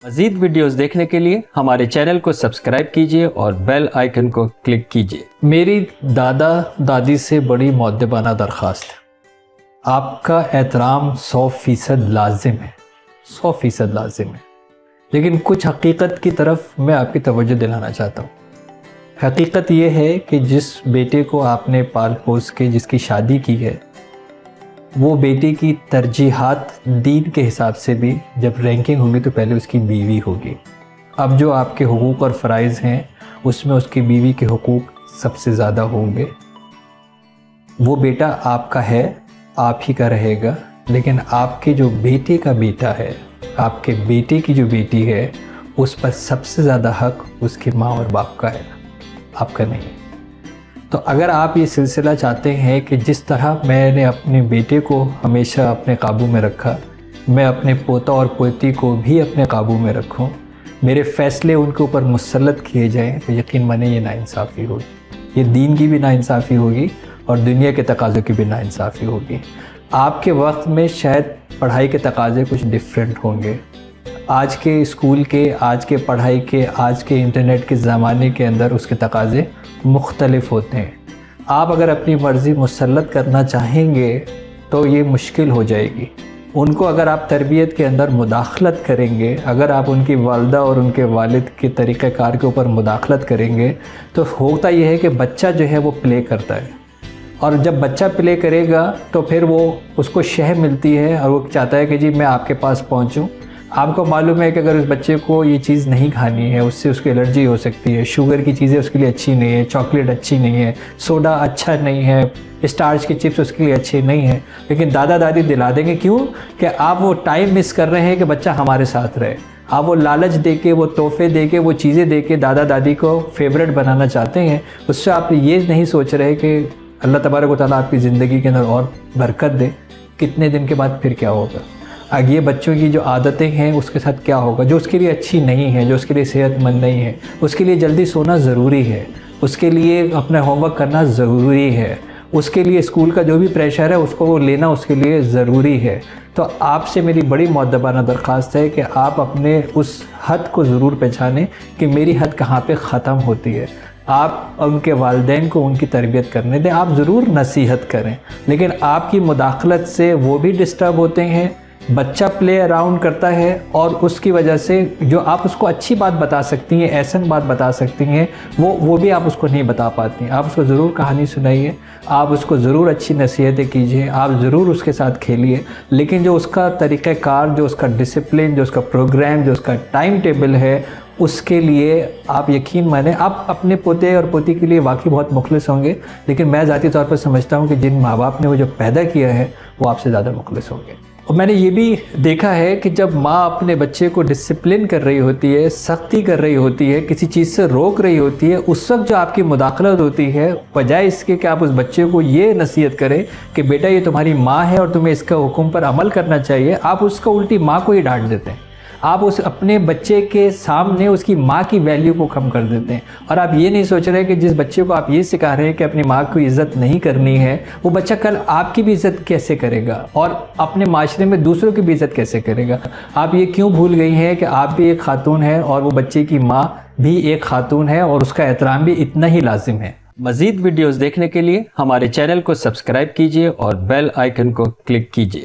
مزید ویڈیوز دیکھنے کے لیے ہمارے چینل کو سبسکرائب کیجیے اور بیل آئیکن کو کلک کیجیے۔ میری دادا دادی سے بڑی مؤدبانہ درخواست ہے، آپ کا احترام 100% لازم ہے، 100% لازم ہے، لیکن کچھ حقیقت کی طرف میں آپ کی توجہ دلانا چاہتا ہوں۔ حقیقت یہ ہے کہ جس بیٹے کو آپ نے پال پوس کے جس کی شادی کی ہے، وہ بیٹے کی ترجیحات دین کے حساب سے بھی جب رینکنگ ہوگی تو پہلے اس کی بیوی ہوگی۔ اب جو آپ کے حقوق اور فرائض ہیں اس میں اس کی بیوی کے حقوق سب سے زیادہ ہوں گے۔ وہ بیٹا آپ کا ہے، آپ ہی کا رہے گا، لیکن آپ کے جو بیٹے کا بیٹا ہے، آپ کے بیٹے کی جو بیٹی ہے، اس پر سب سے زیادہ حق اس کی ماں اور باپ کا ہے، آپ کا نہیں۔ تو اگر آپ یہ سلسلہ چاہتے ہیں کہ جس طرح میں نے اپنے بیٹے کو ہمیشہ اپنے قابو میں رکھا، میں اپنے پوتا اور پوتی کو بھی اپنے قابو میں رکھوں، میرے فیصلے ان کے اوپر مسلط کیے جائیں، تو یقین مانیں یہ ناانصافی ہوگی، یہ دین کی بھی ناانصافی ہوگی اور دنیا کے تقاضوں کی بھی ناانصافی ہوگی۔ آپ کے وقت میں شاید پڑھائی کے تقاضے کچھ ڈیفرنٹ ہوں گے، آج کے اسکول کے، آج کے پڑھائی کے، آج کے انٹرنیٹ کے زمانے کے اندر اس کے تقاضے مختلف ہوتے ہیں۔ آپ اگر اپنی مرضی مسلط کرنا چاہیں گے تو یہ مشکل ہو جائے گی۔ ان کو اگر آپ تربیت کے اندر مداخلت کریں گے، اگر آپ ان کی والدہ اور ان کے والد کے طریقہ کار کے اوپر مداخلت کریں گے تو ہوتا یہ ہے کہ بچہ جو ہے وہ پلے کرتا ہے، اور جب بچہ پلے کرے گا تو پھر وہ اس کو شہ ملتی ہے اور وہ چاہتا ہے کہ جی میں آپ کے پاس پہنچوں۔ آپ کو معلوم ہے کہ اگر اس بچے کو یہ چیز نہیں کھانی ہے، اس سے اس کی الرجی ہو سکتی ہے، شوگر کی چیزیں اس کے لیے اچھی نہیں ہے، چاکلیٹ اچھی نہیں ہے، سوڈا اچھا نہیں ہے، اسٹارچ کے چپس اس کے لیے اچھے نہیں ہیں، لیکن دادا دادی دلا دیں گے۔ کیوں؟ کہ آپ وہ ٹائم مس کر رہے ہیں کہ بچہ ہمارے ساتھ رہے۔ آپ وہ لالچ دے کے، وہ تحفے دے کے، وہ چیزیں دے کے دادا دادی کو فیورٹ بنانا چاہتے ہیں۔ اس سے آپ یہ نہیں سوچ رہے کہ اللہ تبارک و تعالیٰ آپ کی زندگی کے اندر اور برکت دے، کتنے دن کے بعد پھر کیا ہوگا۔ اب یہ بچوں کی جو عادتیں ہیں اس کے ساتھ کیا ہوگا، جو اس کے لیے اچھی نہیں ہے، جو اس کے لیے صحت مند نہیں ہے۔ اس کے لیے جلدی سونا ضروری ہے، اس کے لیے اپنا ہوم ورک کرنا ضروری ہے، اس کے لیے اسکول کا جو بھی پریشر ہے اس کو وہ لینا اس کے لیے ضروری ہے۔ تو آپ سے میری بڑی مؤدبانہ درخواست ہے کہ آپ اپنے اس حد کو ضرور پہچانیں کہ میری حد کہاں پہ ختم ہوتی ہے۔ آپ ان کے والدین کو ان کی تربیت کرنے دیں، آپ ضرور نصیحت کریں، لیکن آپ کی مداخلت سے وہ بھی ڈسٹرب ہوتے ہیں، بچہ پلے اراؤنڈ کرتا ہے، اور اس کی وجہ سے جو آپ اس کو اچھی بات بتا سکتی ہیں، احسن بات بتا سکتی ہیں، وہ بھی آپ اس کو نہیں بتا پاتی ہیں۔ آپ اس کو ضرور کہانی سنائیے، آپ اس کو ضرور اچھی نصیحتیں کیجیے، آپ ضرور اس کے ساتھ کھیلیے، لیکن جو اس کا طریقہ کار، جو اس کا ڈسپلن، جو اس کا پروگرام، جو اس کا ٹائم ٹیبل ہے، اس کے لیے آپ یقین مانیں آپ اپنے پوتے اور پوتی کے لیے واقعی بہت مخلص ہوں گے، لیکن میں ذاتی طور پر سمجھتا ہوں کہ جن ماں باپ نے وہ جو پیدا کیا ہے وہ آپ سے زیادہ مخلص ہوں گے۔ اور میں نے یہ بھی دیکھا ہے کہ جب ماں اپنے بچے کو ڈسپلن کر رہی ہوتی ہے، سختی کر رہی ہوتی ہے، کسی چیز سے روک رہی ہوتی ہے، اس وقت جو آپ کی مداخلت ہوتی ہے، بجائے اس کے کہ آپ اس بچے کو یہ نصیحت کریں کہ بیٹا یہ تمہاری ماں ہے اور تمہیں اس کا حکم پر عمل کرنا چاہیے، آپ اس کا الٹی ماں کو ہی ڈانٹ دیتے ہیں۔ آپ اس اپنے بچے کے سامنے اس کی ماں کی ویلیو کو کم کر دیتے ہیں، اور آپ یہ نہیں سوچ رہے کہ جس بچے کو آپ یہ سکھا رہے ہیں کہ اپنی ماں کو عزت نہیں کرنی ہے، وہ بچہ کل آپ کی بھی عزت کیسے کرے گا اور اپنے معاشرے میں دوسروں کی بھی عزت کیسے کرے گا۔ آپ یہ کیوں بھول گئی ہیں کہ آپ بھی ایک خاتون ہیں اور وہ بچے کی ماں بھی ایک خاتون ہے، اور اس کا احترام بھی اتنا ہی لازم ہے۔ مزید ویڈیوز دیکھنے کے لیے ہمارے چینل کو سبسکرائب کیجیے اور بیل آئیکن کو کلک کیجیے۔